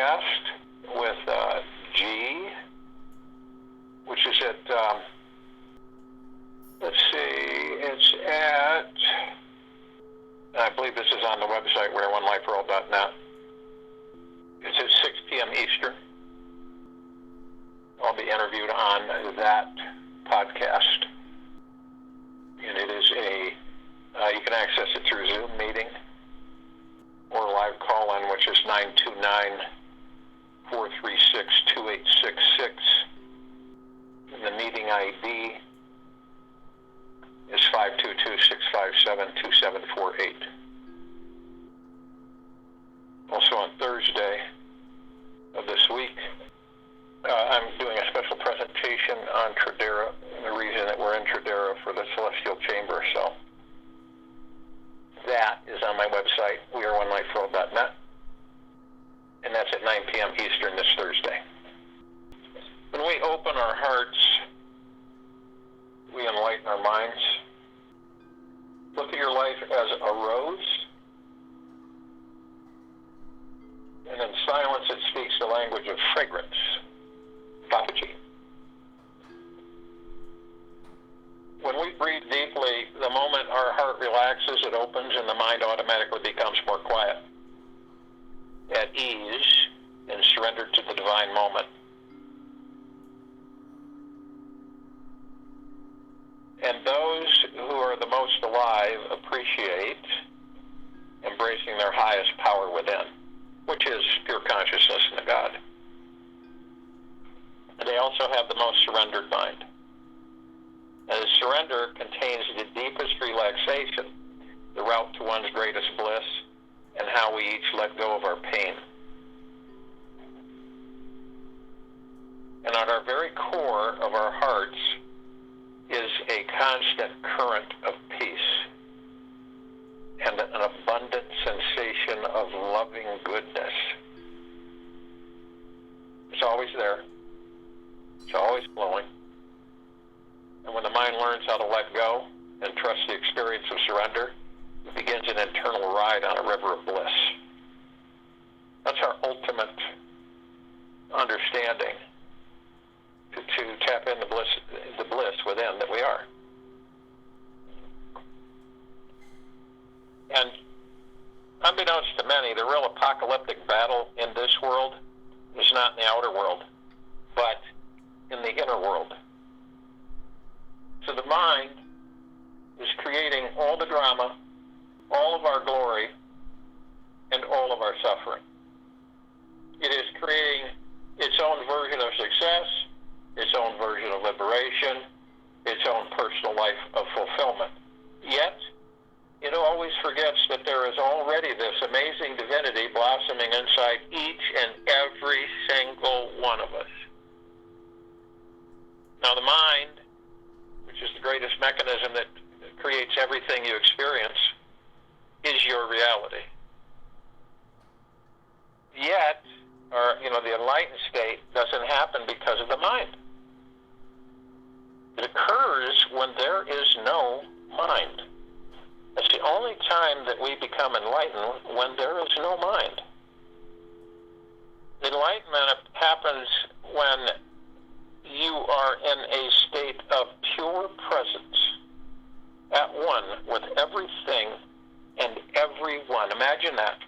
podcast with G, which is at, it's at, I believe this is on the website, weareonelifeworld.net. It's at 6 p.m. Eastern. I'll be interviewed on that podcast. And it is you can access it through Zoom meeting or live call-in, which is 929-436-2866. And the meeting ID is 522-657-2748. Also on Thursday of this week, I'm doing a special presentation on Tradera, the reason that we're in Tradera for the Celestial Chamber. So that is on my website, weareonelifeworld.net, and that's at 9 p.m. Eastern this Thursday. When we open our hearts, we enlighten our minds. Look at your life as a rose, and in silence it speaks the language of fragrance. Papaji. When we breathe deeply, the moment our heart relaxes, it opens and the mind automatically becomes more quiet, at ease, and surrendered to the divine moment. And those who are the most alive appreciate embracing their highest power within, which is pure consciousness and the God. And they also have the most surrendered mind. And the surrender contains the deepest relaxation, the route to one's greatest bliss, and how we each let go of our pain. And at our very core of our hearts is a constant current of peace and an abundant sensation of loving goodness. It's always there. It's always flowing. And when the mind learns how to let go and trust the experience of surrender, it begins an internal ride on a river of bliss. That's our ultimate understanding to tap in the bliss within that we are. And unbeknownst to many, the real apocalyptic battle in this world is not in the outer world, but in the inner world. So the mind is creating all the drama, all of our glory, and all of our suffering. It is creating its own version of success, its own version of liberation, its own personal life of fulfillment. Yet, it always forgets that there is already this amazing divinity blossoming inside each and every single one of us. Now the mind, which is the greatest mechanism that creates everything you experience, is your reality. Yet, the enlightened state doesn't happen because of the mind. It occurs when there is no mind. That's the only time that we become enlightened, when there is no mind. Enlightenment happens when you are in a state of pure presence, at one with everything and everyone. Imagine that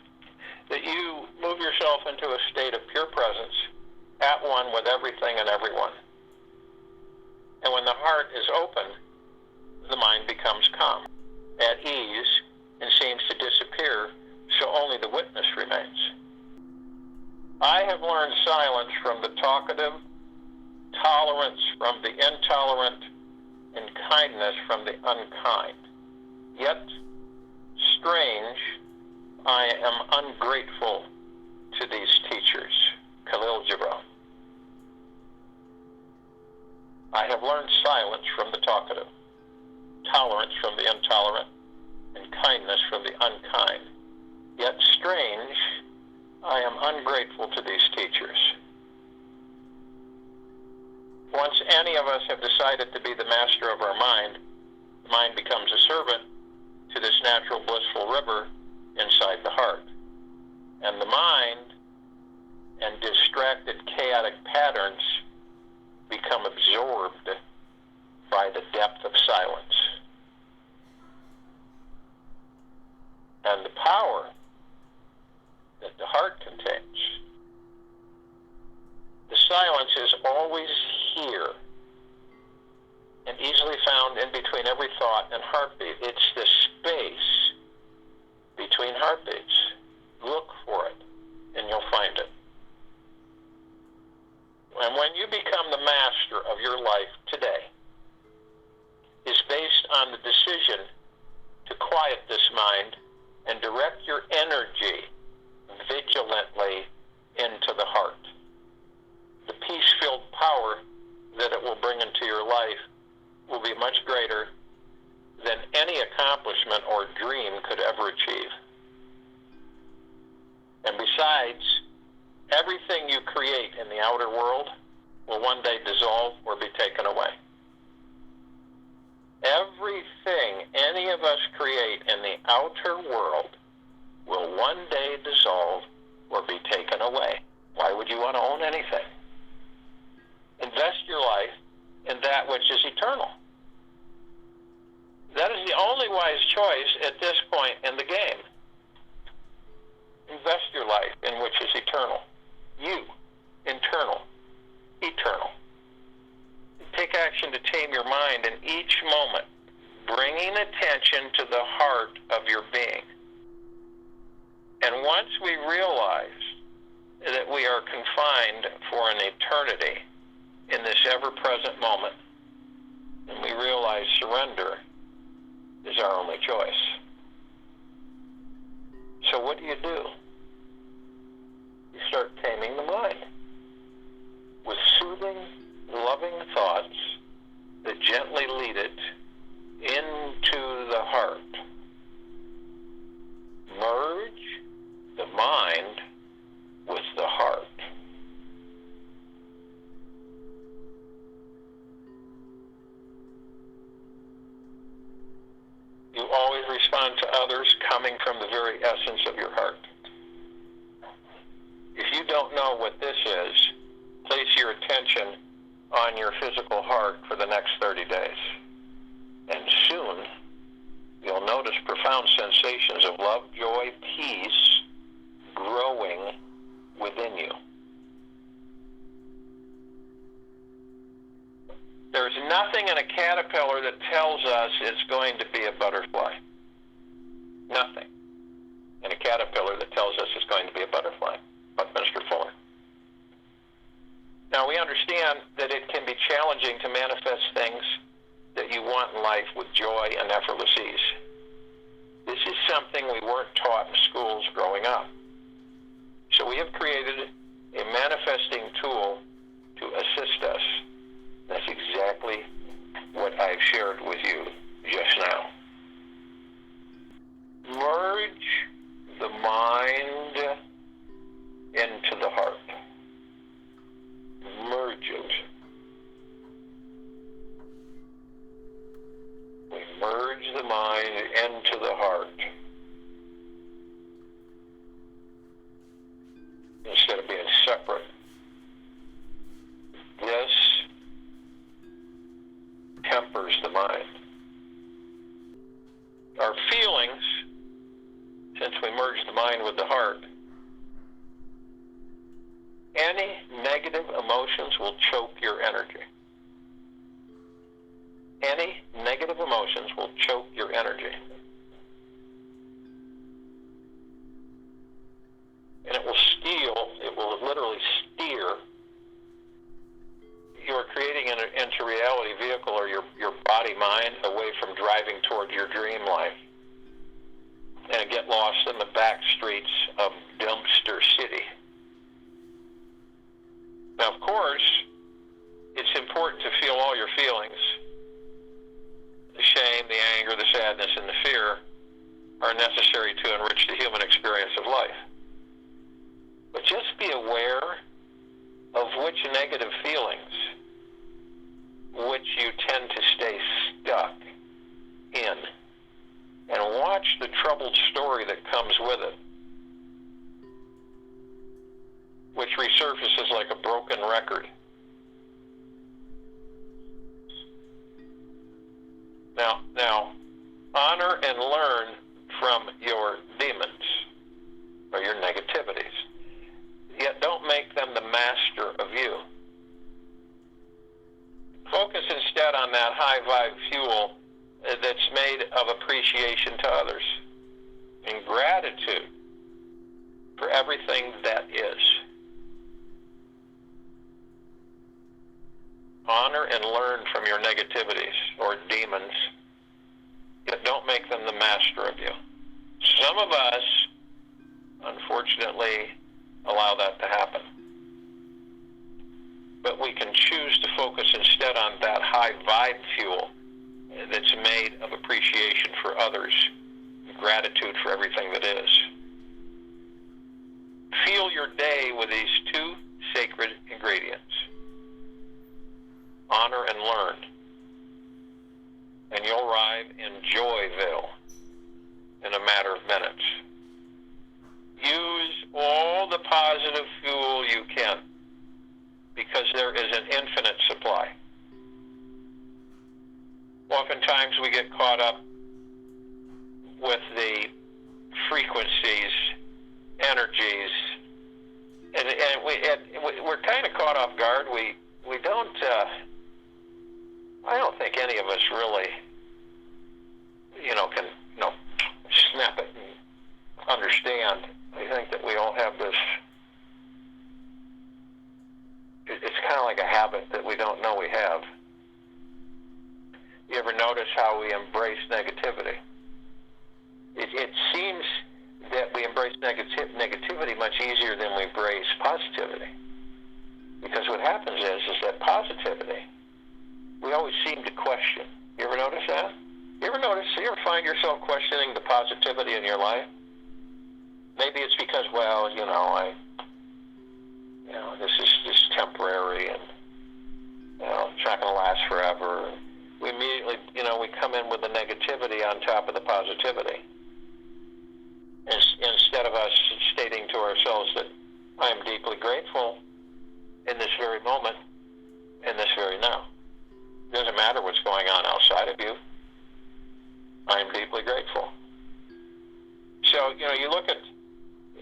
you move yourself into a state of pure presence, at one with everything and everyone. And when the heart is open, the mind becomes calm, at ease, and seems to disappear, so only the witness remains. I have learned silence from the talkative, tolerance from the intolerant, and kindness from the unkind. Yet, strange, I am ungrateful to these teachers. Khalil Gibran. I have learned silence from the talkative, tolerance from the intolerant, and kindness from the unkind. Yet strange, I am ungrateful to these teachers. Once any of us have decided to be the master of our mind, the mind becomes a servant to this natural blissful river inside the heart. And the mind and distracted, chaotic patterns become absorbed by the depth of silence. And the power that the heart contains. The silence is always here and easily found in between every thought and heartbeat. It's the space between heartbeats. Look for it, and you'll find it. And when you become the master of your life today, is based on the decision to quiet this mind and direct your energy vigilantly into the heart. The peace-filled power that it will bring into your life will be much greater than any accomplishment or dream could ever achieve. And besides, everything you create in the outer world will one day dissolve or be taken away. Everything any of us create in the outer world will one day dissolve or be taken away. Why would you want to own anything? Invest your life in that which is eternal. That is the only wise choice at this point in the game. Invest your life in which is eternal. You, internal, eternal. Take action to tame your mind in each moment, bringing attention to the heart of your being. And once we realize that we are confined for an eternity in this ever-present moment, and we realize surrender is our only choice. So what do? You start taming the mind with soothing, loving thoughts that gently lead it into the heart. Merge the mind with the heart. You always respond to others coming from the very essence of your heart. If you don't know what this is, place your attention on your physical heart for the next 30 days. And soon, you'll notice profound sensations of love, joy, peace growing within you. There's nothing in a caterpillar that tells us it's going to be a butterfly. Nothing in a caterpillar that tells us it's going to be a butterfly. Buckminster Fuller. Now, we understand that it can be challenging to manifest things that you want in life with joy and effortless ease. This is something we weren't taught in schools growing up. So we have created a manifesting tool to assist us. That's exactly what I've shared with you just now. Merge the mind into the heart. Merge it. We merge the mind into the heart. Instead of being separate. This tempers the mind. Our feelings, since we merge the mind with the heart, any negative emotions will choke your energy. Any negative emotions will choke your energy. And it will literally steer your creating into reality vehicle or your body-mind away from driving toward your dream life. And get lost in the back streets of Dumpster City. Now, of course, it's important to feel all your feelings. The shame, the anger, the sadness, and the fear are necessary to enrich the human experience of life. But just be aware of which negative feelings, which you tend to stay stuck in, and watch the troubled story that comes with it. which resurfaces like a broken record. Now, honor and learn from your demons or your negativities, yet don't make them the master of you. Focus instead on that high vibe fuel that's made of appreciation to others and gratitude for everything that is. Honor and learn from your negativities or demons, yet don't make them the master of you. Some of us, unfortunately, allow that to happen. But we can choose to focus instead on that high vibe fuel that's made of appreciation for others, gratitude for everything that is. Fuel your day with these two sacred ingredients. Honor and learn. And you'll arrive in Joyville in a matter of minutes. Use all the positive fuel you can, because there is an infinite supply. Oftentimes we get caught up with the frequencies, energies, and we're kind of caught off guard. We don't, I don't think any of us really, can, snap it and understand. I think that we all have this, it's kind of like a habit that we don't know we have. You ever notice how we embrace negativity? It seems that we embrace negativity much easier than we embrace positivity. Because what happens is that positivity, we always seem to question. You ever notice that? You ever find yourself questioning the positivity in your life? Maybe it's because, this is just temporary and, it's not going to last forever. And we immediately, we come in with the negativity on top of the positivity. Instead of us stating to ourselves that I am deeply grateful in this very moment, in this very now. It doesn't matter what's going on outside of you. I am deeply grateful. So, you look at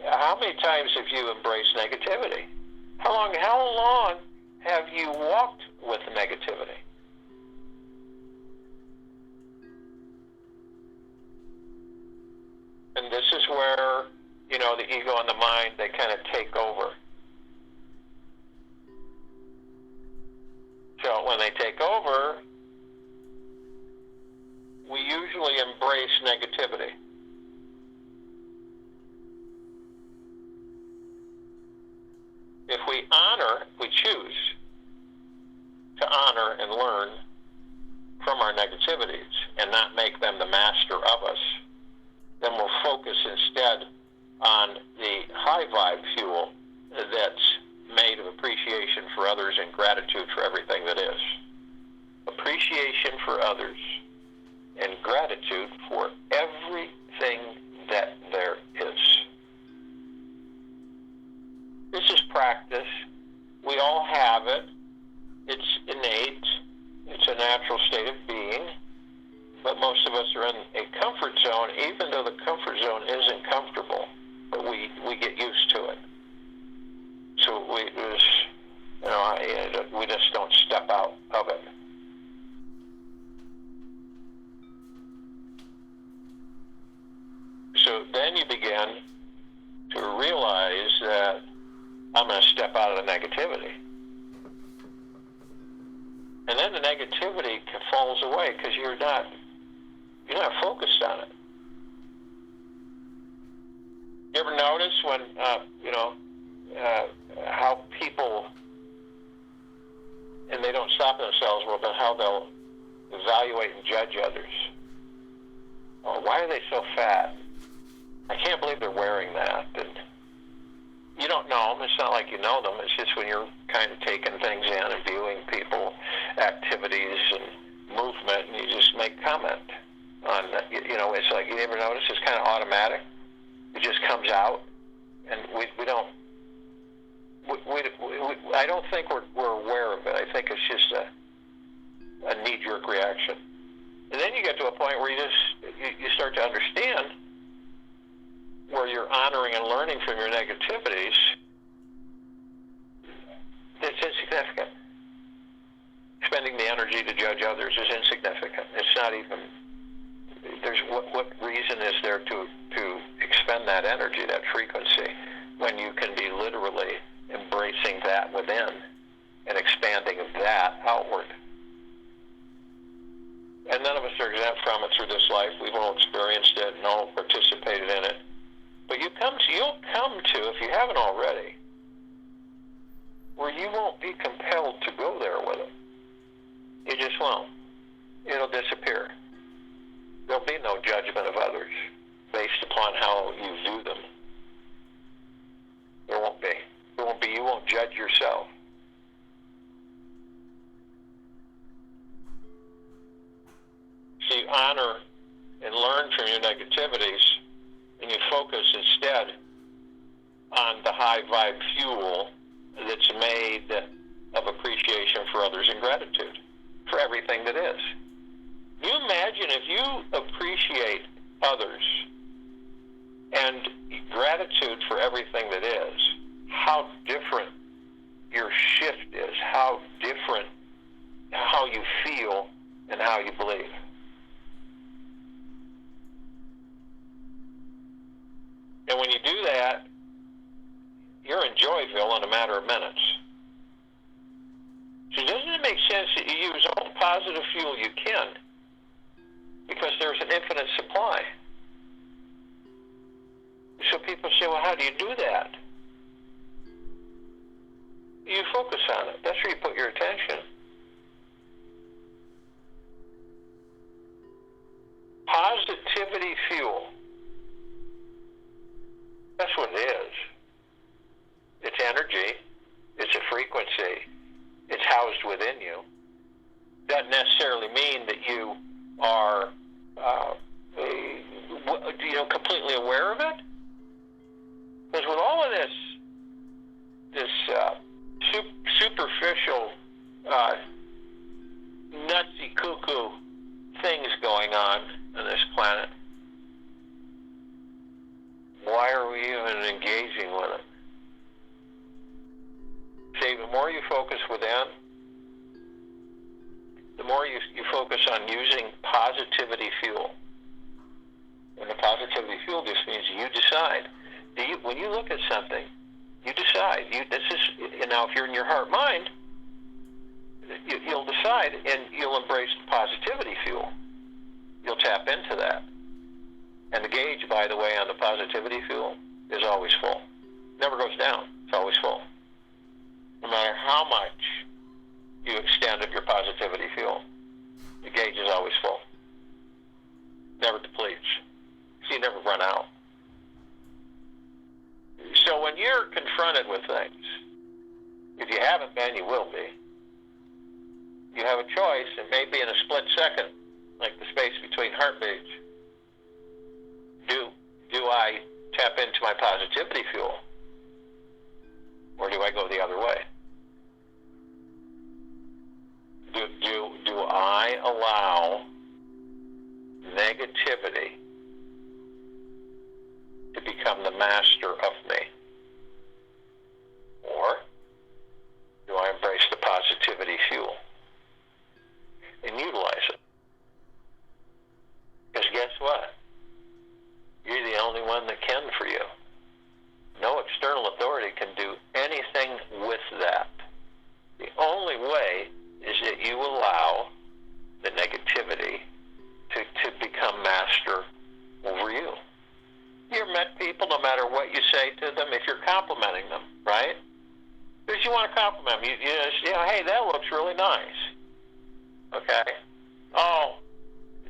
how many times have you embraced negativity? How long have you walked with negativity? And this is where, the ego and the mind, they kind of take over. So when they take over, we usually embrace negativity. If we choose to honor and learn from our negativities and not make them the master of us, then we'll focus instead on the high vibe fuel that's made of appreciation for others and gratitude for everything that is. Appreciation for others and gratitude for everything that there is. This is practice. We all have it. It's innate. It's a natural state of being. But most of us are in a comfort zone, even though the comfort zone isn't comfortable. But we get used to it. So we just don't step out of it. So then you begin to realize that I'm going to step out of the negativity. And then the negativity falls away because you're not focused on it. You ever notice when, how people, and they don't stop themselves, but how they'll evaluate and judge others. Oh, why are they so fat? I can't believe they're wearing that. And you don't know them. It's not like you know them. It's just when you're kind of taking things in and viewing people, activities, and movement, and you just make comment on that. It's like, you ever notice it's kind of automatic? It just comes out, and we don't I don't think we're aware of it. I think it's just a knee-jerk reaction. And then you get to a point where you start to understand where you're honoring and learning from your negativities. It's insignificant. Spending the energy to judge others is insignificant. It's not even. What reason is there to expend that energy, that frequency, when you can be literally embracing that within and expanding that outward? And none of us are exempt from it through this life. We've all experienced it and all participated in it. But you'll come to, if you haven't already, where you won't be compelled to go there with it. You just won't. It'll disappear. There'll be no judgment of others based upon how you view them. There won't be. There won't be. You won't judge yourself. So you honor and learn from your negativities, and you focus instead on the high vibe fuel that's made of appreciation for others and gratitude for everything that is. You imagine if you appreciate others and gratitude for everything that is, how different your shift is, how different how you feel and how you believe. And when you do that, you're in Joyville in a matter of minutes. So doesn't it make sense that you use all the positive fuel you can? Because there's an infinite supply. So people say, well, how do you do that? You focus on it. That's where you put your attention. Positivity fuel. That's what it is. It's energy. It's a frequency. It's housed within you. Doesn't necessarily mean that you are completely aware of it. Because with all of this superficial, nutsy cuckoo things going on this planet, why are we even engaging with it? See, the more you focus within, the more you focus on using positivity fuel. And the positivity fuel just means you decide. When you look at something, you decide. Now, if you're in your heart mind, you'll decide and you'll embrace the positivity fuel. You'll tap into that. And the gauge, by the way, on the positivity fuel is always full. Never goes down. It's always full. No matter how much you extend of your positivity fuel, the gauge is always full. Never depletes. So you never run out. So when you're confronted with things, if you haven't been, you will be. You have a choice, and maybe in a split second, like the space between heartbeats. Do I tap into my positivity fuel, or do I go the other way? Do I allow negativity to become the master of me? Or do I embrace the positivity fuel and utilize it? Because guess what? You're the only one that can for you. No external authority can do anything with that. The only way is that you allow the negativity to become master over you. You've met people, no matter what you say to them, if you're complimenting them, right? Because you want to compliment them. You just, hey, that looks really nice. Okay? Oh,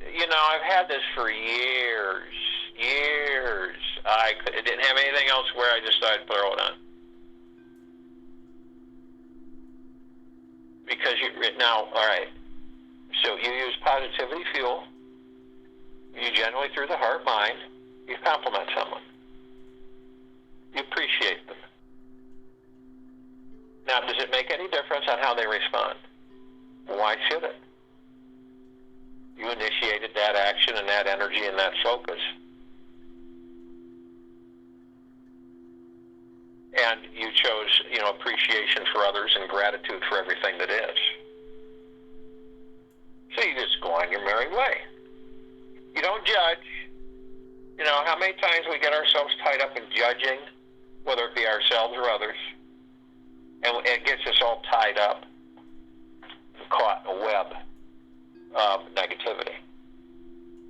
I've had this for years. I didn't have anything else where I just thought I'd throw it on. Because all right, so you use positivity fuel, you generally through the heart mind, you compliment someone. You appreciate them. Now, does it make any difference on how they respond? Why should it? You initiated that action and that energy and that focus. And you chose, appreciation for others and gratitude for everything that is. So you just go on your merry way. You don't judge. How many times we get ourselves tied up in judging, whether it be ourselves or others, and it gets us all tied up, caught in a web of negativity.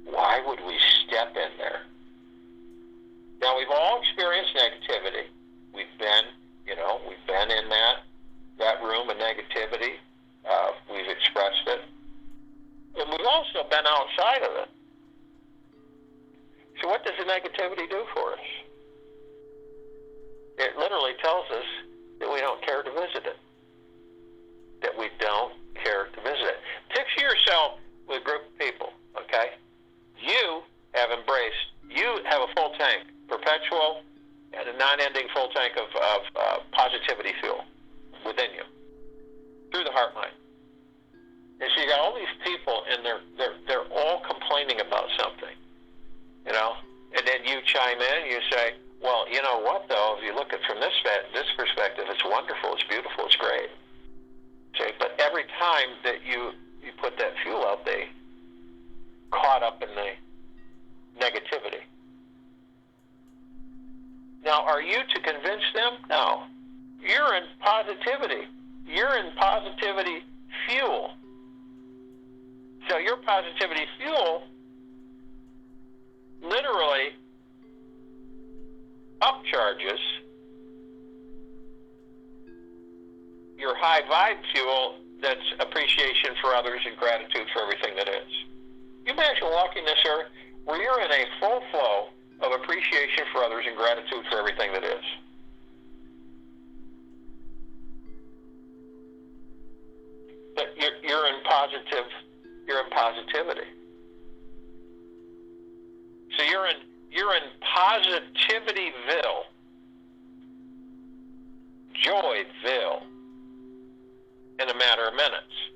Why would we step in there? Now, we've all experienced negativity. We've been in that room of negativity. We've expressed it. And we've also been outside of it. So what does the negativity do for us? It literally tells us that we don't care to visit it. That we don't care to visit it. Picture yourself with a group of people, okay? You have a full tank, perpetual and a non-ending full tank of positivity fuel within you, through the heart mind. And so you got all these people, and they're all complaining about something, and then you chime in, you say, well, you know what, though, if you look at it from this perspective, it's wonderful, it's beautiful, it's great. Okay, but every time that you put that fuel out, they caught up in the negativity. Now, are you to convince them? No. You're in positivity. You're in positivity fuel. So your positivity fuel literally upcharges your high vibe fuel that's appreciation for others and gratitude for everything that is. You imagine walking this earth where you're in a full flow of appreciation for others and gratitude for everything that is. But you're in positivity. So you're in Positivityville, Joyville, in a matter of minutes.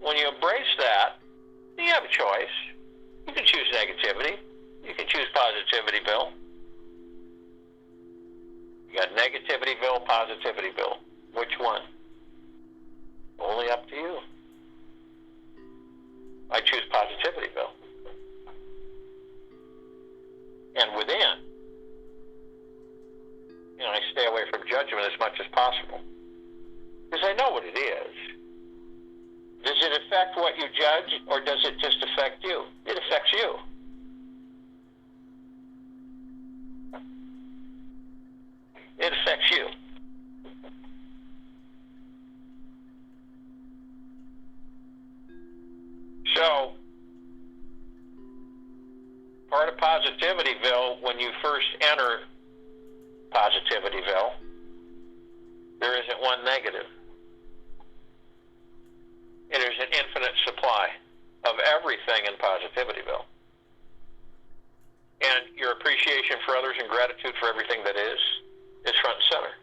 When you embrace that, you have a choice. You can choose negativity. You can choose Positivityville. You got Negativityville, Positivityville. Which one? Only up to you. I choose Positivityville. And within, I stay away from judgment as much as possible. Because I know what it is. Does it affect what you judge, or does it just affect you? It affects you. It affects you. So, part of Positivityville, when you first enter Positivityville, there isn't one negative. And there's an infinite supply of everything in Positivityville. And your appreciation for others and gratitude for everything that is front and center.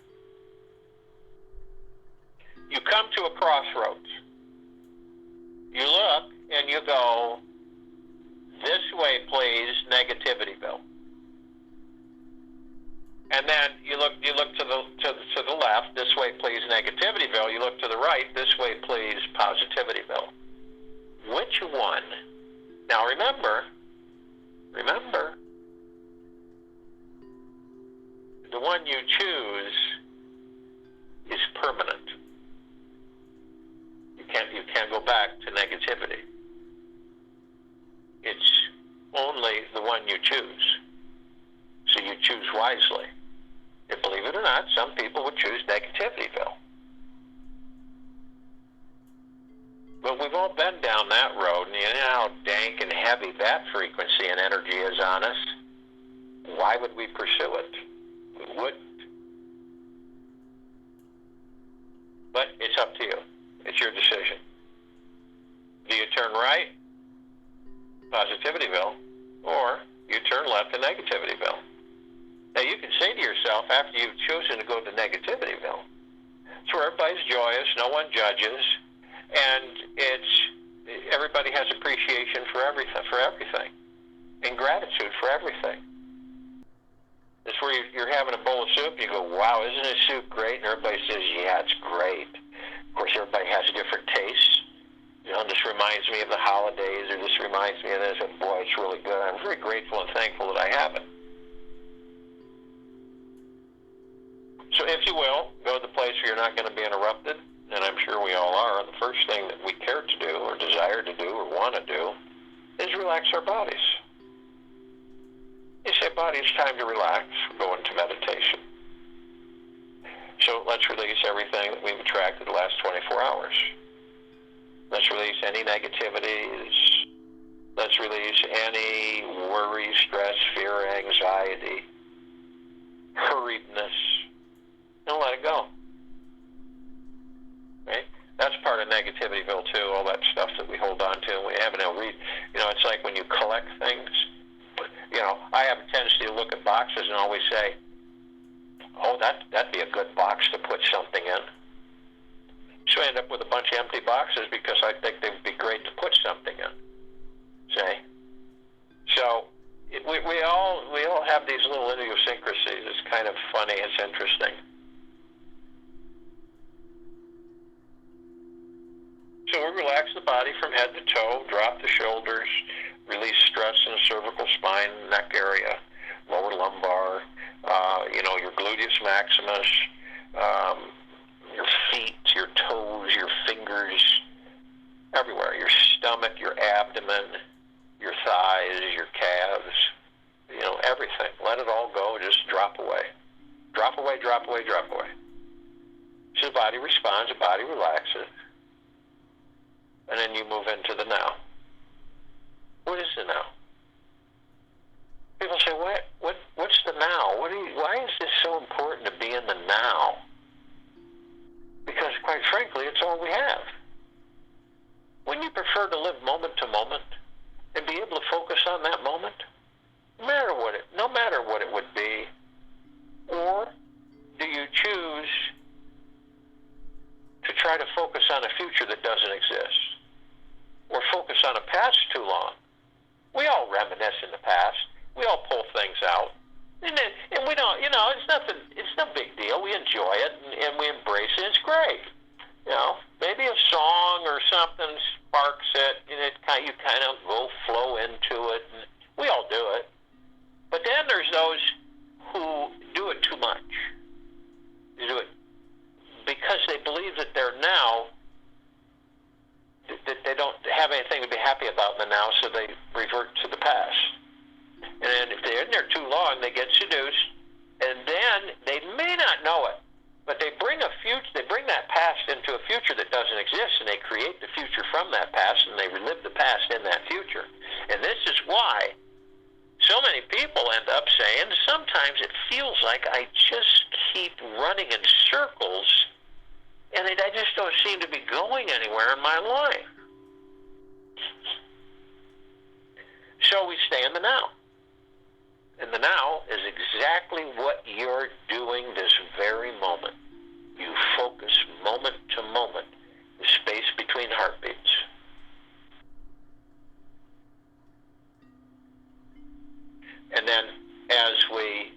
You come to a crossroads. You look and you go, this way, please, Negativityville. And then you look to the left, this way, please, Negativityville. You look to the right, this way, please, Positivityville. Which one? Now remember, the one you choose is permanent. You can't go back to negativity. It's only the one you choose. So you choose wisely. And believe it or not, some people would choose Negativityville. But we've all been down that road, and you know how dank and heavy that frequency and energy is on us. Why would we pursue it? We wouldn't. But it's up to you. It's your decision. Do you turn right, Positivityville, or you turn left to Negativityville? Now, you can say to yourself, after you've chosen to go to Negativityville, it's where everybody's joyous, no one judges, and everybody has appreciation for everything, and gratitude for everything. It's where you're having a bowl of soup, and you go, wow, isn't this soup great? And everybody says, yeah, it's great. Of course, everybody has different tastes. This reminds me of the holidays, or this reminds me of this, and boy, it's really good. I'm very grateful and thankful that I have it. So if you will, go to the place where you're not going to be interrupted, and I'm sure we all are. The first thing that we care to do, or desire to do, or want to do, is relax our bodies. You say, body, it's time to relax. Go into meditation. So let's release everything that we've attracted the last 24 hours. Let's release any negativities. Let's release any worry, stress, fear, anxiety, hurriedness, and let it go. Right? That's part of Negativityville too, all that stuff that we hold on to and we haven't read. It's like when you collect things. I have a tendency to look at boxes and always say, oh, that'd be a good box to put something in. So I end up with a bunch of empty boxes because I think they would be great to put something in. See? So we all have these little idiosyncrasies. It's kind of funny. It's interesting. So we relax the body from head to toe, drop the shoulders, release stress in the cervical spine, neck area, lower lumbar, your gluteus maximus, your feet, your toes, your fingers, everywhere, your stomach, your abdomen, your thighs, your calves, everything. Let it all go. Just drop away. Drop away, drop away, drop away. So the body responds, the body relaxes, and then you move into the now. What is the now? People say, what's the now? Why is this so important to be in the now? Because quite frankly, it's all we have. Wouldn't you prefer to live moment to moment and be able to focus on that moment? No matter what it would be? Or do you choose to try to focus on a future that doesn't exist? Or focus on a past too long? We all reminisce in the past. We all pull things out. And we don't, it's no big deal. We enjoy it and we embrace it. It's great. Maybe a song or something sparks it and you kind of go flow into it. And we all do it. But then there's those who do it too much. They do it because they believe that they're now, that they don't have anything to be happy about in the now, so they revert to the past. And if they're in there too long, they get seduced, and then they may not know it, but they bring that past into a future that doesn't exist, and they create the future from that past, and they relive the past in that future. And this is why so many people end up saying, sometimes it feels like I just keep running in circles, and I just don't seem to be going anywhere in my life. So we stay in the now. And the now is exactly what you're doing this very moment. You focus moment to moment, the space between heartbeats. And then as we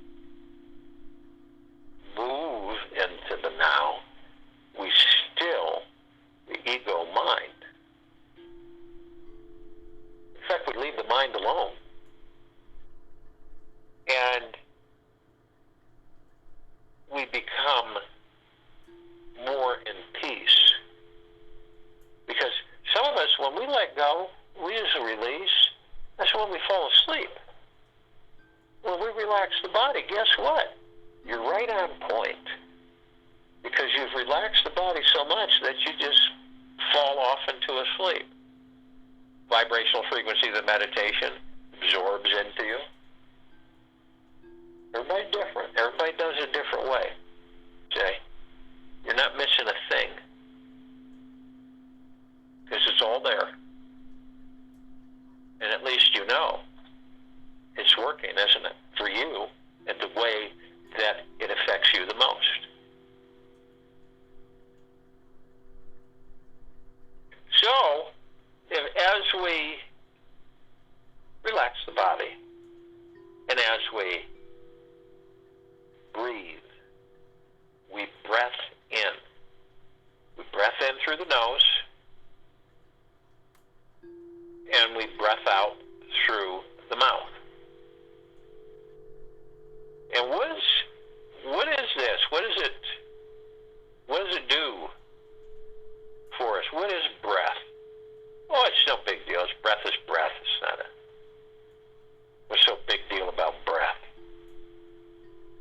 move into the now, we still the ego mind. In fact, we leave the mind alone. And we become more in peace. Because some of us, when we let go, we use a release, that's when we fall asleep. When we relax the body, guess what? You're right on point. Because you've relaxed the body so much that you just fall off into a sleep. Vibrational frequency of the meditation absorbs into you. Everybody's different. Everybody does it a different way. Okay? You're not missing a thing. Because it's all there. And at least you know it's working, isn't it? For you, and the way that it affects you the most. breath out through the mouth. And what is this? What does it do for us? What is breath? Oh, it's no big deal. Breath is breath. It's not what's so big deal about breath?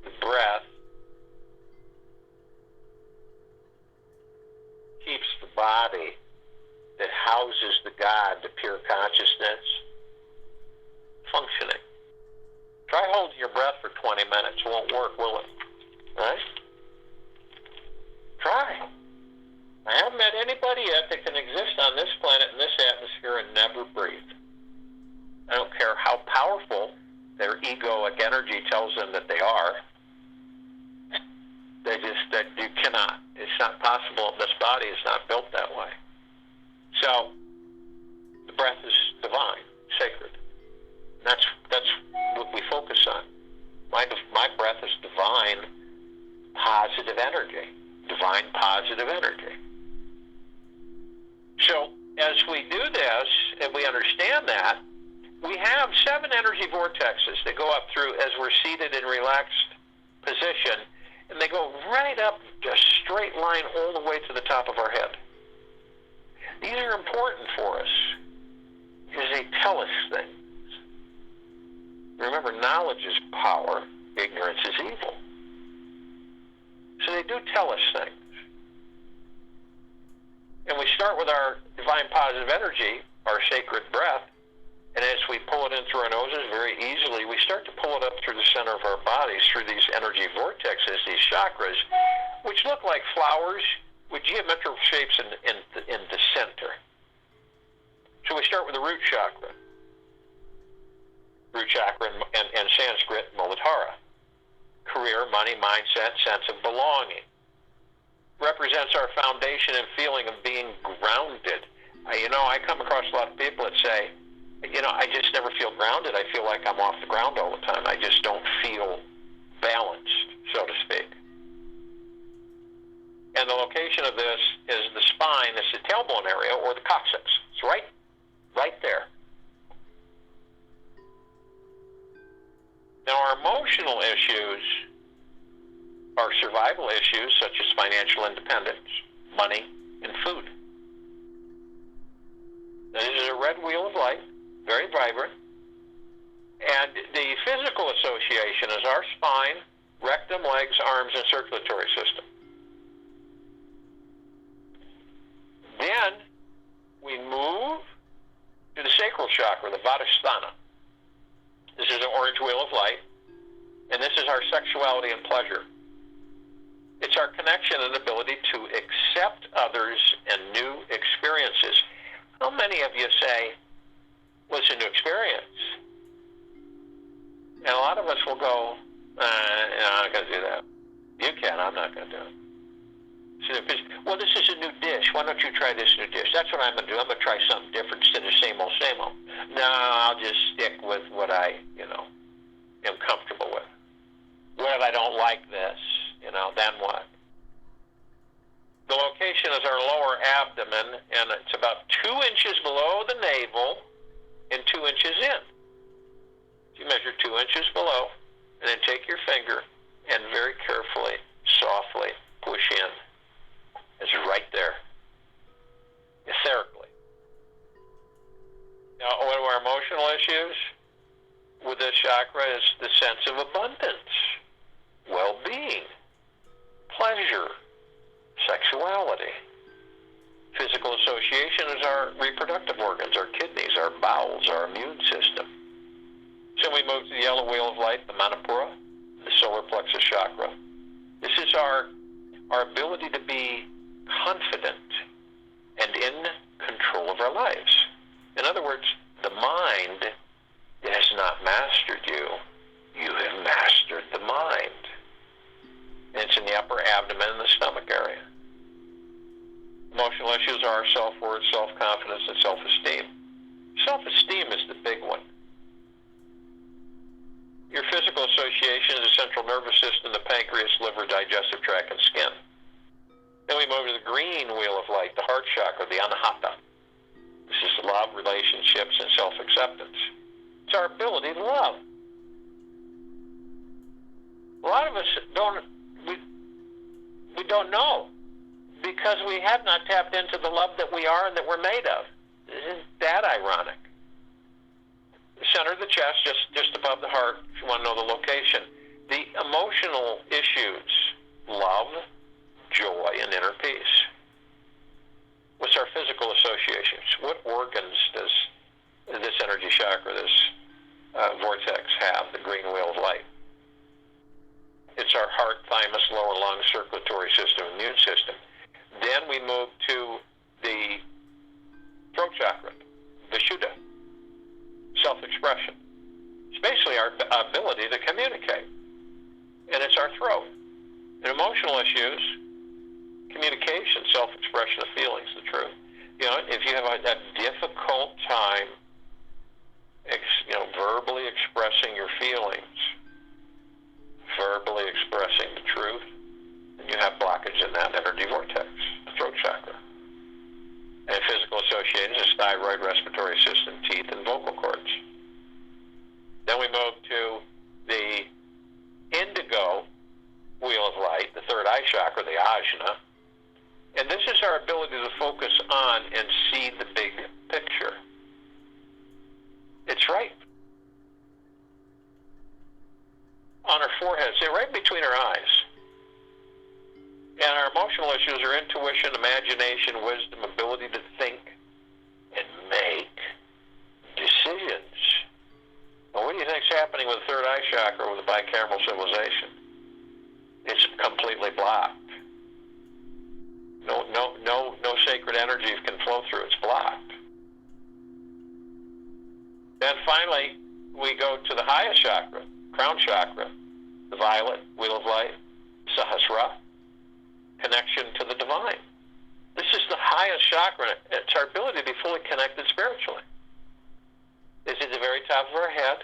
The breath keeps the body that houses the God, the pure consciousness, functioning. Try holding your breath for 20 minutes. It won't work, will it? Right? Try. I haven't met anybody yet that can exist on this planet in this atmosphere and never breathe. I don't care how powerful their egoic energy tells them that they are. That you cannot. It's not possible. This body is not built that way. So, the breath is divine, sacred. That's what we focus on. My breath is divine, positive energy. Divine, positive energy. So, as we do this, and we understand that, we have 7 energy vortexes that go up through as we're seated in relaxed position, and they go right up a straight line all the way to the top of our head. These are important for us because they tell us things. Remember, knowledge is power, ignorance is evil. So they do tell us things. And we start with our divine positive energy, our sacred breath, and as we pull it in through our noses very easily, we start to pull it up through the center of our bodies, through these energy vortexes, these chakras, which look like flowers with geometrical shapes in the center. So we start with the root chakra. Root chakra in Sanskrit, Muladhara. Career, money, mindset, sense of belonging. Represents our foundation and feeling of being grounded. I come across a lot of people that say, I just never feel grounded. I feel like I'm off the ground all the time. I just don't feel balanced, so to speak. And the location of this is the spine. It's the tailbone area or the coccyx. It's right there. Now, our emotional issues are survival issues such as financial independence, money, and food. Now, this is a red wheel of light, very vibrant. And the physical association is our spine, rectum, legs, arms, and circulatory system. Then we move to the Sacral Chakra, the Vadasthana. This is an orange wheel of light, and this is our sexuality and pleasure. It's our connection and ability to accept others and new experiences. How many of you say, well, it's a new experience? And a lot of us will go, I'm not going to do that. You can, I'm not going to do it. Well, this is a new dish. Why don't you try this new dish? That's what I'm going to do. I'm going to try something different instead of same old, same old. No, I'll just stick with what I, am comfortable with. What if I don't like this? Then what? The location is our lower abdomen, and it's about 2 inches below the navel and 2 inches in. So you measure 2 inches below, and then take your finger and very carefully, softly push in. It's right there, etherically. Now, one of our emotional issues with this chakra is the sense of abundance, well-being, pleasure, sexuality. Physical association is our reproductive organs, our kidneys, our bowels, our immune system. So we move to the yellow wheel of light, the Manipura, the solar plexus chakra. This is our ability to be confident and in control of our lives. In other words, the mind has not mastered you. You have mastered the mind. And it's in the upper abdomen and the stomach area. Emotional issues are self-worth, self-confidence, and self-esteem. Self-esteem is the big one. Your physical association is the central nervous system, the pancreas, liver, digestive tract, and skin. Then we move to the green wheel of light, the heart chakra, the Anahata. This is love, relationships, and self-acceptance. It's our ability to love. A lot of us we don't know, because we have not tapped into the love that we are and that we're made of. Isn't that ironic? The center of the chest, just above the heart, if you want to know the location. The emotional issues, love, joy, and inner peace. What's our physical associations? What organs does this energy chakra, this vortex have, the green wheel of light? It's our heart, thymus, lower lung, circulatory system, immune system. Then we move to the throat chakra, Vishuddha, self-expression. It's basically our ability to communicate. And it's our throat. And emotional issues, communication, self-expression of feelings, the truth. You know, if you have a difficult time, verbally expressing your feelings, verbally expressing the truth, and you have blockage in that energy vortex, the throat chakra. And physical associations is thyroid, respiratory system, teeth, and vocal cords. Then we move to the Indigo wheel of light, the third eye chakra, the ajna. And this is our ability to focus on and see the big picture. It's right on our forehead, see, right between our eyes. And our emotional issues are intuition, imagination, wisdom, ability to think and make decisions. Well, what do you think's happening with the third eye chakra with the bicameral civilization? It's completely blocked. No sacred energy can flow through. It's blocked. Then finally, we go to the highest chakra, crown chakra, the violet wheel of light, Sahasrara, connection to the divine. This is the highest chakra. It's our ability to be fully connected spiritually. It's at the very top of our head.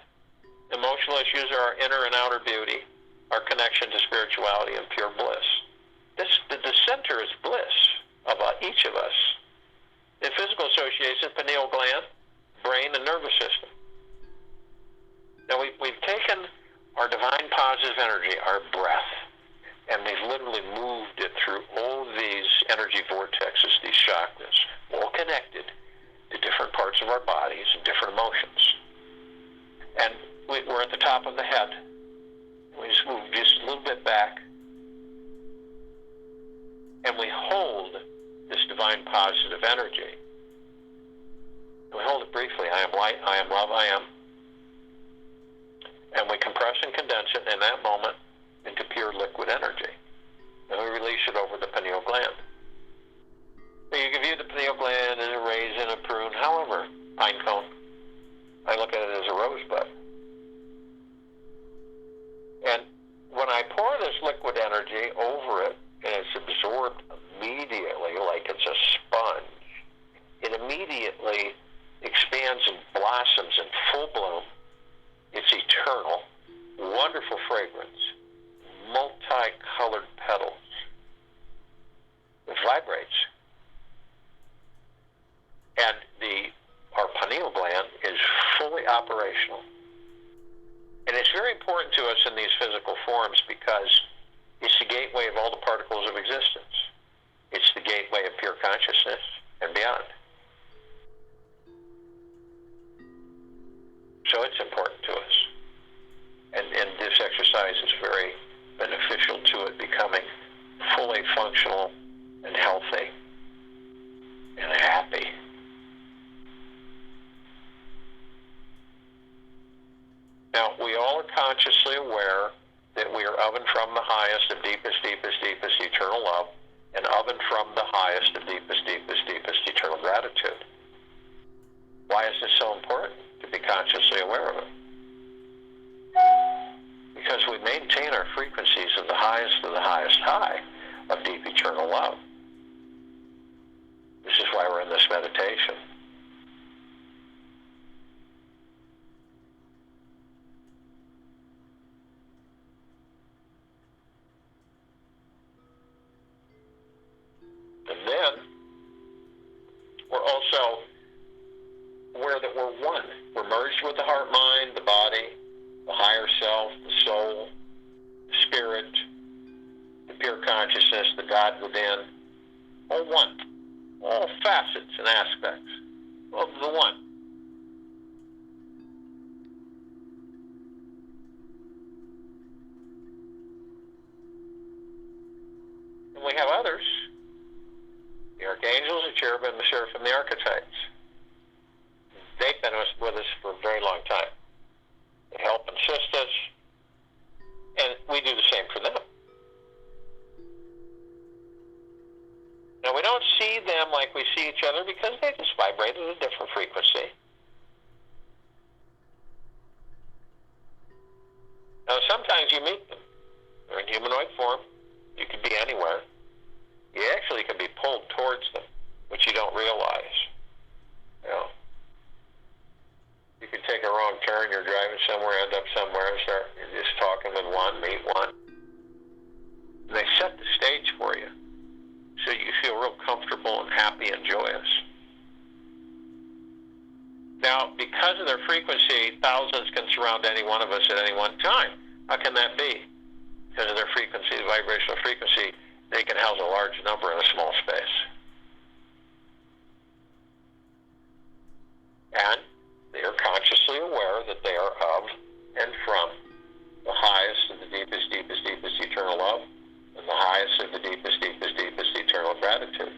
Emotional issues are our inner and outer beauty, our connection to spirituality and pure bliss. The center is bliss of each of us. In physical association, pineal gland, brain, and nervous system. Now we've taken our divine positive energy, our breath, and we've literally moved it through all these energy vortexes, these chakras, all connected to different parts of our bodies and different emotions. And we're at the top of the head. We just move just a little bit back, and we hold this divine positive energy. And we hold it briefly. I am light, I am love, I am. And we compress and condense it in that moment into pure liquid energy. And we release it over the pineal gland. Now you can view the pineal gland as a raisin, a prune, however, pine cone. I look at it as a rosebud. And when I pour this liquid energy over it, and it's absorbed immediately like it's a sponge, it immediately expands and blossoms in full bloom. It's eternal, wonderful fragrance, multicolored petals. It vibrates. And our pineal gland is fully operational. And it's very important to us in these physical forms because it's the gateway of all the particles of existence. It's the gateway of pure consciousness and beyond. So it's important to us. And this exercise is very beneficial to it becoming fully functional and healthy and happy. Now, we all are consciously aware that we are of and from the highest of deepest, deepest, deepest eternal love, and of and from the highest of deepest, deepest, deepest eternal gratitude. Why is this so important to be consciously aware of it? Because we maintain our frequencies of the highest high of deep eternal love. This is why we're in this meditation. And then we're also consciousness, the God within, all one, all facets and aspects of the one. And we have others, the archangels, the cherubim, the seraphim, the archetypes. They've been with us for a very long time. They help and assist us, and we do the same for them. Now, we don't see them like we see each other because they just vibrate at a different frequency. Now, sometimes you meet them. They're in humanoid form. You could be anywhere. You actually can be pulled towards them, which you don't realize. You know, you could take a wrong turn, you're driving somewhere, end up somewhere, and you're just talking with one, meet one. And they set the stage for you, so you feel real comfortable and happy and joyous. Now, because of their frequency, thousands can surround any one of us at any one time. How can that be? Because of their frequency, the vibrational frequency, they can house a large number in a small space. And they are consciously aware that they are of and from the highest of the deepest, deepest, deepest eternal love, and the highest of the deepest, deepest, deepest eternal gratitude.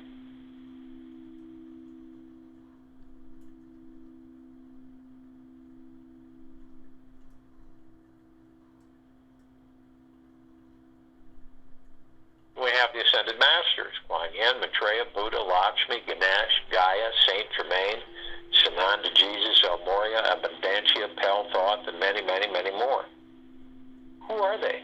We have the Ascended Masters, Kuan Yin, Maitreya, Buddha, Lakshmi, Ganesh, Gaia, Saint Germain, Sananda, Jesus, El Moria, Abundantia, Pel, Thoth, and many, many, many more. Who are they?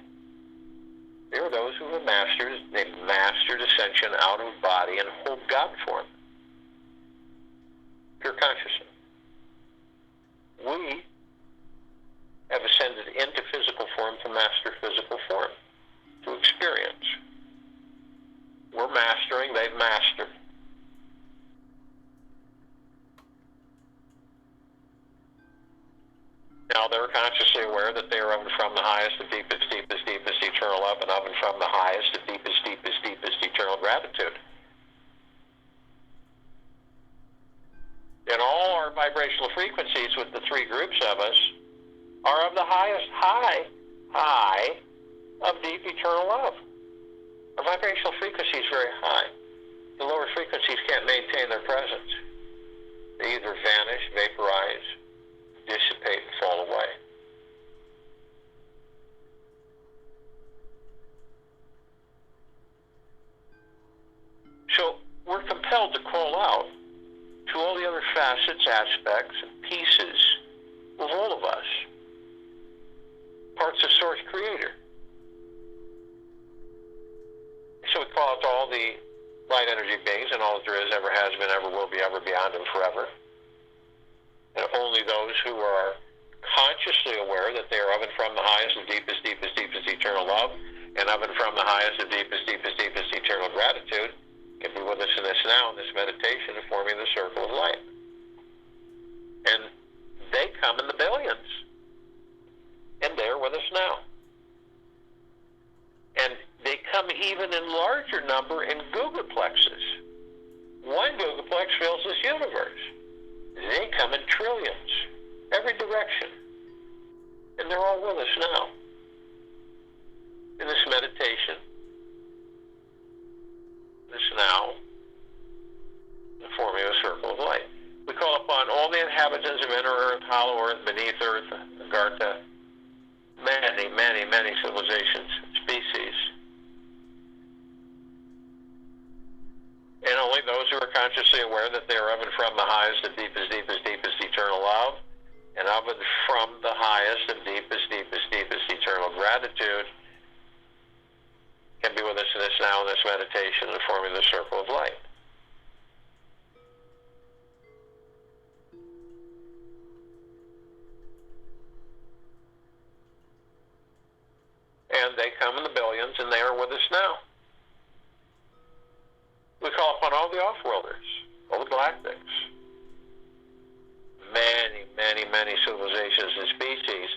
They are those who have mastered. They've mastered ascension out of body and hold God form. Pure consciousness. We have ascended into physical form to master physical form, to experience. We're mastering, they've mastered. Now they're consciously aware that they are of and from the highest, the deepest, deepest, deepest eternal love, and of and from the highest, the deepest, deepest, deepest eternal gratitude. And all our vibrational frequencies with the three groups of us are of the highest high of deep eternal love. Our vibrational frequency is very high. The lower frequencies can't maintain their presence. They either vanish, vaporize, dissipate, and fall away. So we're compelled to call out to all the other facets, aspects, and pieces of all of us, parts of Source Creator. So we call out to all the light energy beings and all that there is, ever has been, ever will be, ever beyond, and forever. And only those who are consciously aware that they are of and from the highest and deepest, deepest, deepest eternal love, and of and from the highest and deepest, deepest, deepest eternal gratitude can be with us in this now, in this meditation, of forming the circle of light. And they come in the billions. And they are with us now. And they come even in larger number in Plexus. One Plex fills this universe. They come in trillions, every direction. And they're all with us now in this meditation, this now, the forming of a circle of light. We call upon all the inhabitants of inner earth, hollow earth, beneath earth, Agartha, many, many, many civilizations, species. And only those who are consciously aware that they are of and from the highest and deepest, deepest, deepest eternal love, and of and from the highest and deepest, deepest, deepest eternal gratitude can be with us in this now, in this meditation, and forming the circle of light. And they come in the billions, and they are with us now. We call upon all the off-worlders, all the galactics, many, many, many civilizations and species.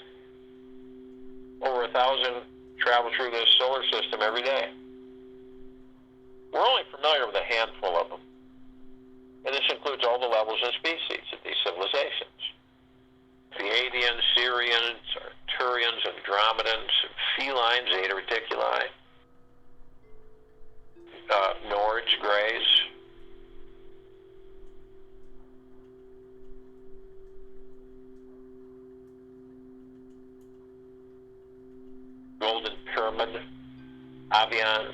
Over 1,000 travel through this solar system every day. only familiar with a handful of them. And this includes all the levels and species of these civilizations. Pleiadians, Sirians, Arcturians, Andromedans, felines, Zeta Reticuli, Nords, Greys, Golden Pyramid, Avians,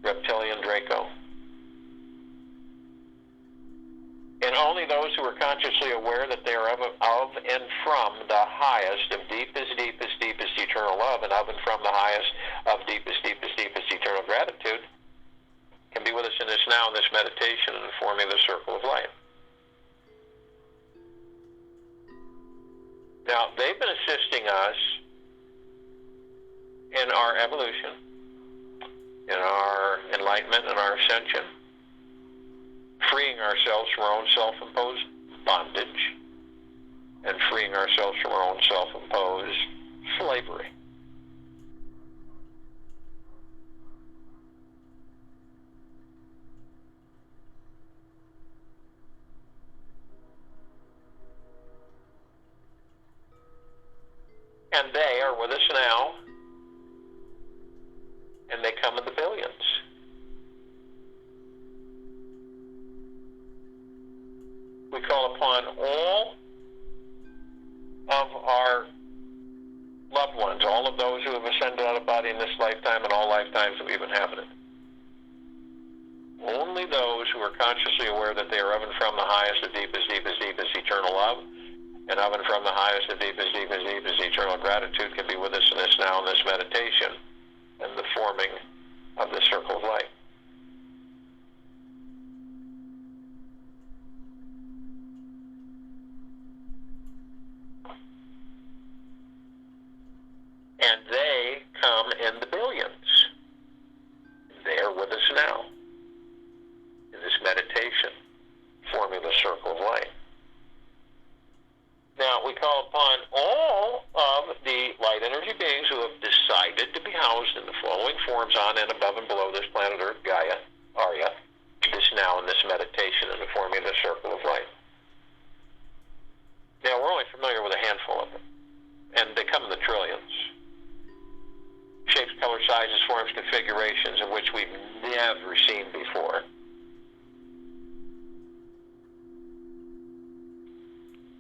Reptilian Draco. And only those who are consciously aware that they are of and from the highest of deepest, deepest, deepest eternal love, and of and from the highest of deepest, deepest, deepest eternal gratitude can be with us in this now, in this meditation, and forming the circle of light. Now, they've been assisting us in our evolution, in our enlightenment, and our ascension, freeing ourselves from our own self-imposed bondage and freeing ourselves from our own self-imposed slavery. And they are with us now, and they come in the billions. We call upon all of our loved ones, all of those who have ascended out of body in this lifetime and all lifetimes that we've inhabited. Only those who are consciously aware that they are of and from the highest, the deepest, deepest, deepest eternal love, and of and from the highest, the deepest, deepest, deepest eternal gratitude can be with us in this now, in this meditation, and the forming of the circle of light. And they come in the billions. They are with us now in this meditation, forming the circle of light. Now, we call upon all of the light energy beings who have decided to be housed in the following forms on and above and below this planet Earth, Gaia, Arya, this now in this meditation and the forming of the circle of light. Now, we're only familiar with a handful of them, and they come in the trillions. Shapes, color, sizes, forms, configurations in which we've never seen before.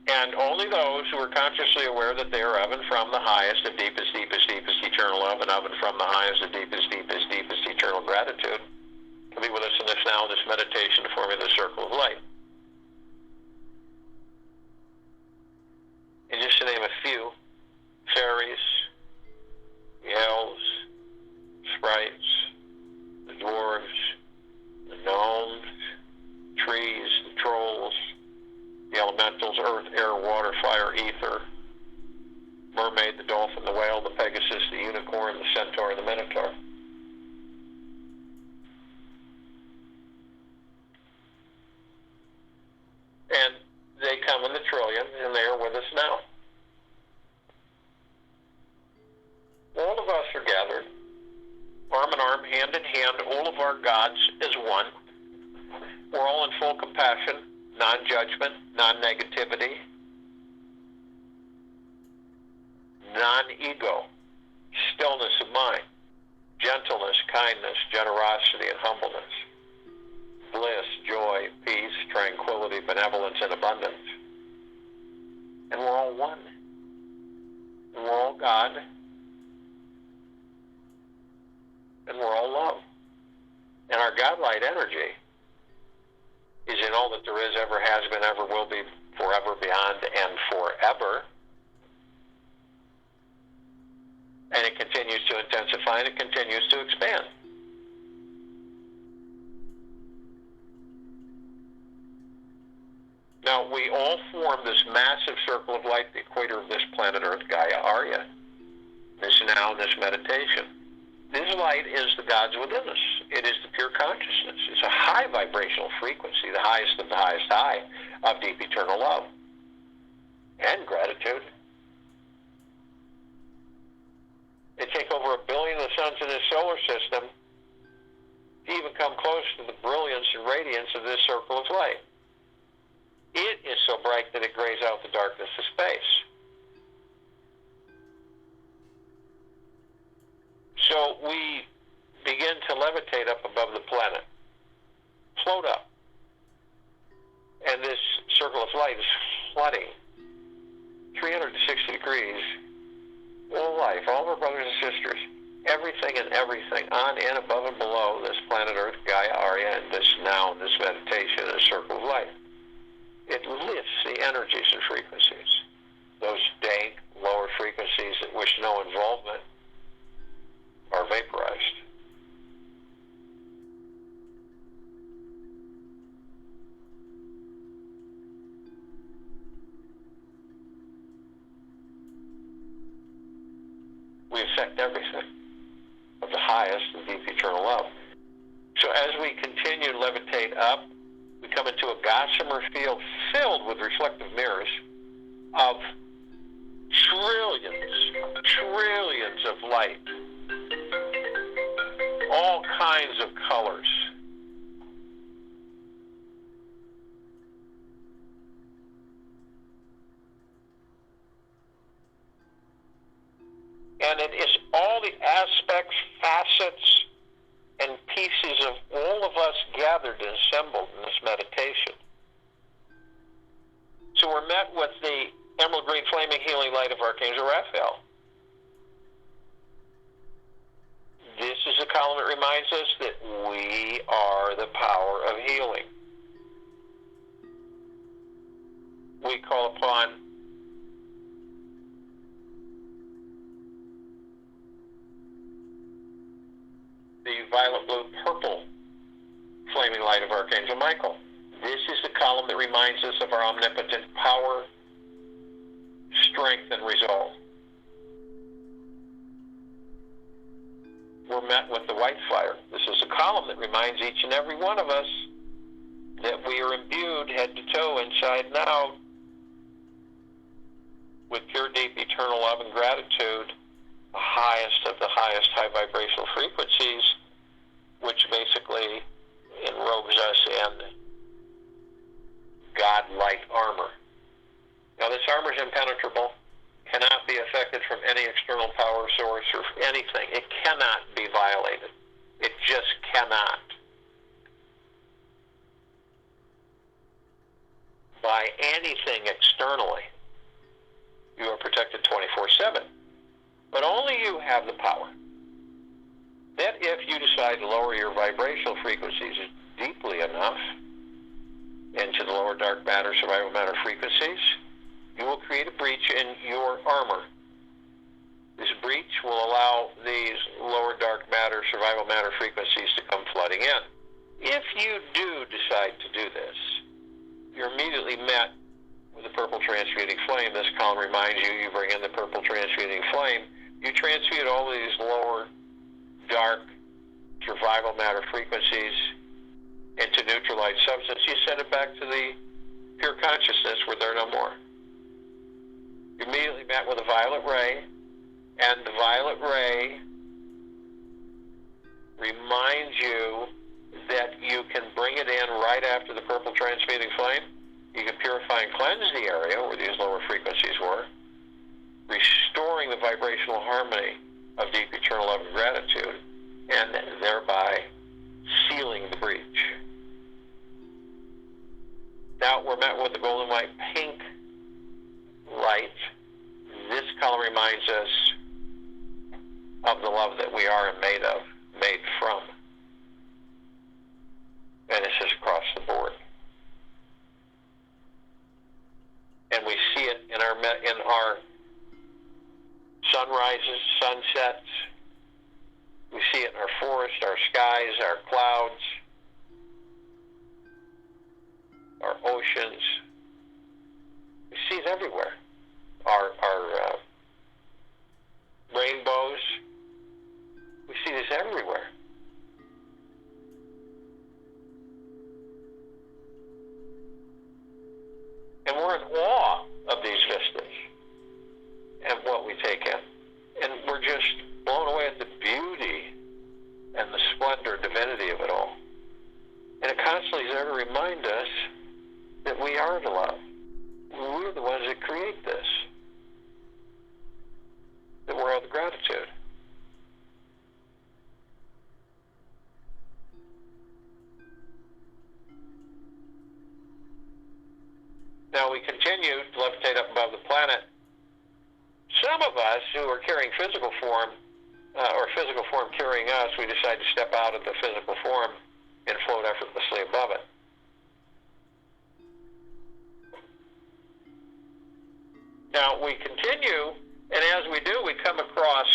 And only those who are consciously aware that they are of and from the highest of deepest, deepest, deepest eternal love, and of and from the highest of deepest, deepest, deepest eternal gratitude can be with us in this now, this meditation, forming the circle of light. And just to name a few, fairies, the elves, sprites, the dwarves, the gnomes, trees, the trolls, the elementals, earth, air, water, fire, ether, mermaid, the dolphin, the whale, the pegasus, the unicorn, the centaur, and the minotaur. And they come in the trillion, and they are with us now. All of us are gathered, arm in arm, hand in hand, all of our gods as one. We're all in full compassion, non-judgment, non-negativity, non-ego, stillness of mind, gentleness, kindness, generosity, and humbleness, bliss, joy, peace, tranquility, benevolence, and abundance. And we're all one. And we're all God. And we're all love. And our God-light energy is in all that there is, ever has been, ever will be, forever, beyond, and forever. And it continues to intensify, and it continues to expand. Now, we all form this massive circle of light, the equator of this planet Earth, Gaia, Arya, this now, this meditation. This light is the gods within us. It is the pure consciousness. It's a high vibrational frequency, the highest of the highest high of deep eternal love and gratitude. It takes over 1 billion of the suns in this solar system to even come close to the brilliance and radiance of this circle of light. It is so bright that it grays out the darkness of space. So we begin to levitate up above the planet, float up, and this circle of light is flooding 360 degrees, all life, all of our brothers and sisters, everything and everything, on and above and below this planet Earth, Gaia, Arya, and this now, this meditation, this circle of light. It lifts the energies and frequencies. Those dank, lower frequencies that wish no involvement are vaporized. We affect everything of the highest and deep eternal love. So as we continue to levitate up, we come into a gossamer field filled with reflective mirrors of trillions of light, all kinds of colors. And it is all the aspects, facets, and pieces of all of us gathered and assembled in this meditation. So we're met with the emerald green flaming healing light of Archangel Raphael. This is a column that reminds us that we are the power of healing. We call upon the violet, blue, purple flaming light of Archangel Michael. This is the column that reminds us of our omnipotent power, strength, and resolve. We're met with the white fire. This is a column that reminds each and every one of us that we are imbued head to toe, inside and out, with pure, deep, eternal love and gratitude, the highest of the highest high vibrational frequencies, which basically enrobes us in God-like armor. Now, this armor is impenetrable, cannot be affected from any external power source or anything. It cannot be violated. It just cannot. By anything externally. You are protected 24/7. But only you have the power. That if you decide to lower your vibrational frequencies deeply enough into the lower dark matter, survival matter frequencies, you will create a breach in your armor. This breach will allow these lower dark matter, survival matter frequencies to come flooding in. If you do decide to do this, you're immediately met with the purple transmuting flame. This column reminds you, you bring in the purple transmuting flame. You transmute all these lower, dark, survival matter frequencies into neutralized substance. You send it back to the pure consciousness where they're no more. You're immediately met with a violet ray, and the violet ray reminds you that you can bring it in right after the purple transmuting flame. You can purify and cleanse the area where these lower frequencies were, restoring the vibrational harmony of deep eternal love and gratitude, and thereby sealing the breach. Now we're met with the golden white pink light. This color reminds us of the love that we are and made from. And this is across the board. And we see it in our sunrises, sunsets. We see it in our forests, our skies, our clouds, our oceans. We see it everywhere. Our rainbows. We see this everywhere. And we're in awe of these vistas and what we take in. And we're just blown away at the beauty and the splendor and divinity of it all. it constantly is there to remind us that we are the love. We're the ones that create this. That we're all the gratitude. Now we continue to levitate up above the planet. Some of us who are carrying physical form, or physical form carrying us, we decide to step out of the physical form and float effortlessly above it. Now we continue, and as we do, we come across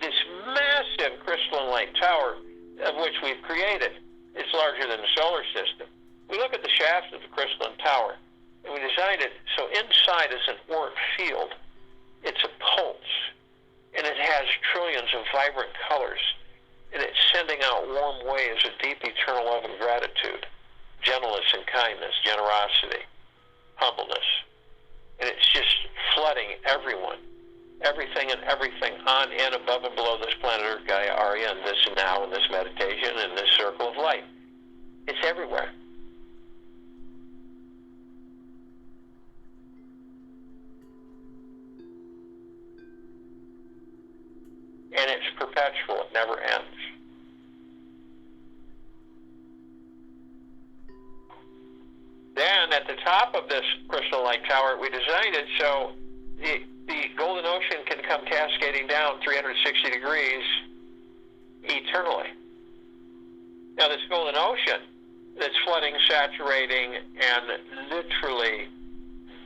this massive crystalline light tower of which we've created. It's larger than the solar system. We look at the shaft of the crystalline tower, and we designed it so inside is an auric field. It's a pulse, and it has trillions of vibrant colors, and it's sending out warm waves of deep eternal love and gratitude, gentleness and kindness, generosity, humbleness. And it's just flooding everyone, everything and everything on and above and below this planet Earth, Gaia, Arya, and this now, in this meditation, in this circle of light. It's everywhere. And it's perpetual. It never ends. Then at the top of this crystal light tower, we designed it so the golden ocean can come cascading down 360 degrees eternally. Now this golden ocean that's flooding, saturating, and literally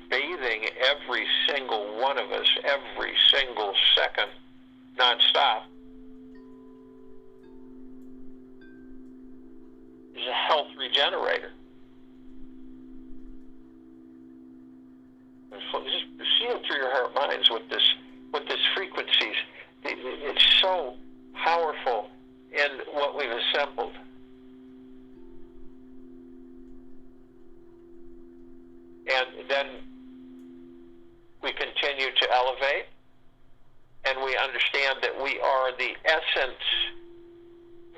bathing every single one of us every single second, non-stop, is a health regenerator. Just see it through your heart minds with this frequencies. It's so powerful in what we've assembled. And then we continue to elevate, and we understand that we are the essence,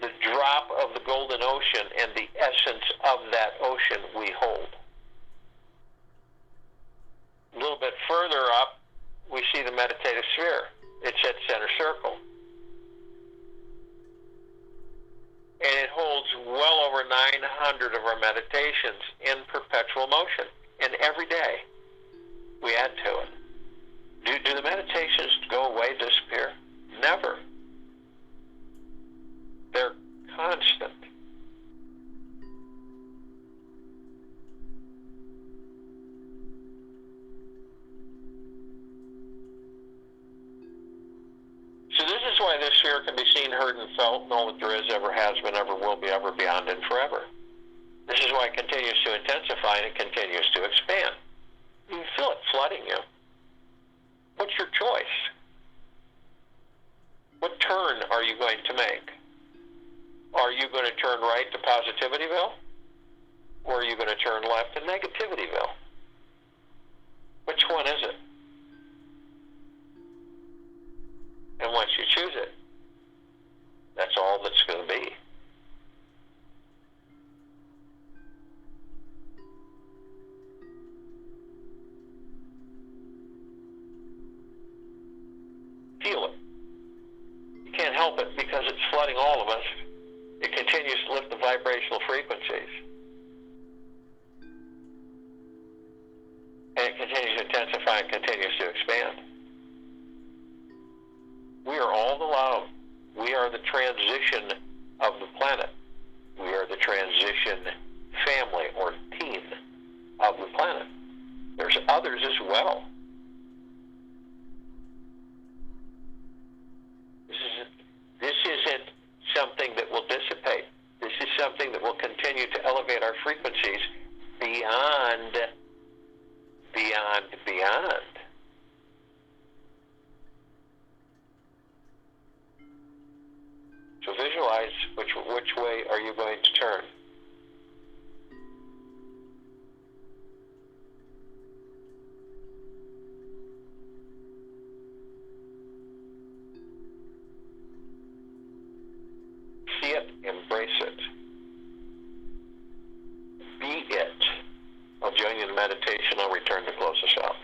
the drop of the golden ocean, and the essence of that ocean we hold. A little bit further up, we see the meditative sphere. It's at center circle. And it holds well over 900 of our meditations in perpetual motion. And every day, we add to it. Do the meditations go away, disappear? Never. They're constant. So this is why this sphere can be seen, heard, and felt, and all that there is, ever has been, ever will be, ever beyond, and forever. This is why it continues to intensify and it continues to expand. You feel it flooding you. What's your choice? What turn are you going to make? Are you going to turn right to Positivityville? Or are you going to turn left to Negativityville? Which one is it? And once you choose it, that's all that's going to be. Feel it. You can't help it because it's flooding all of us. It continues to lift the vibrational frequencies. And it continues to intensify and continues to expand. We are all the love. We are the transition of the planet. We are the transition family or team of the planet. There's others as well. This isn't something that will dissipate. This is something that will continue to elevate our frequencies beyond. So visualize which way are you going to turn. See it, embrace it. meditation, I'll return to close us out.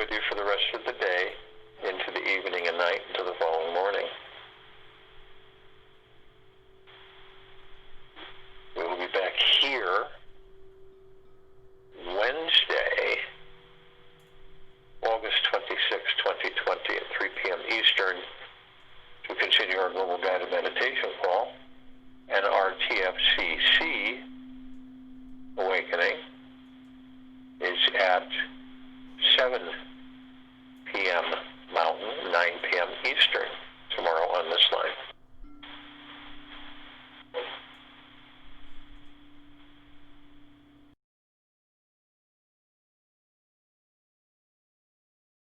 with you for the rest of the day, into the evening and night, into the following morning. We will be back here Wednesday, August 26, 2020 at 3 p.m. Eastern to continue our Global Guided Meditation call, and our TFCC awakening is at 7 p.m. Mountain, 9 p.m. Eastern.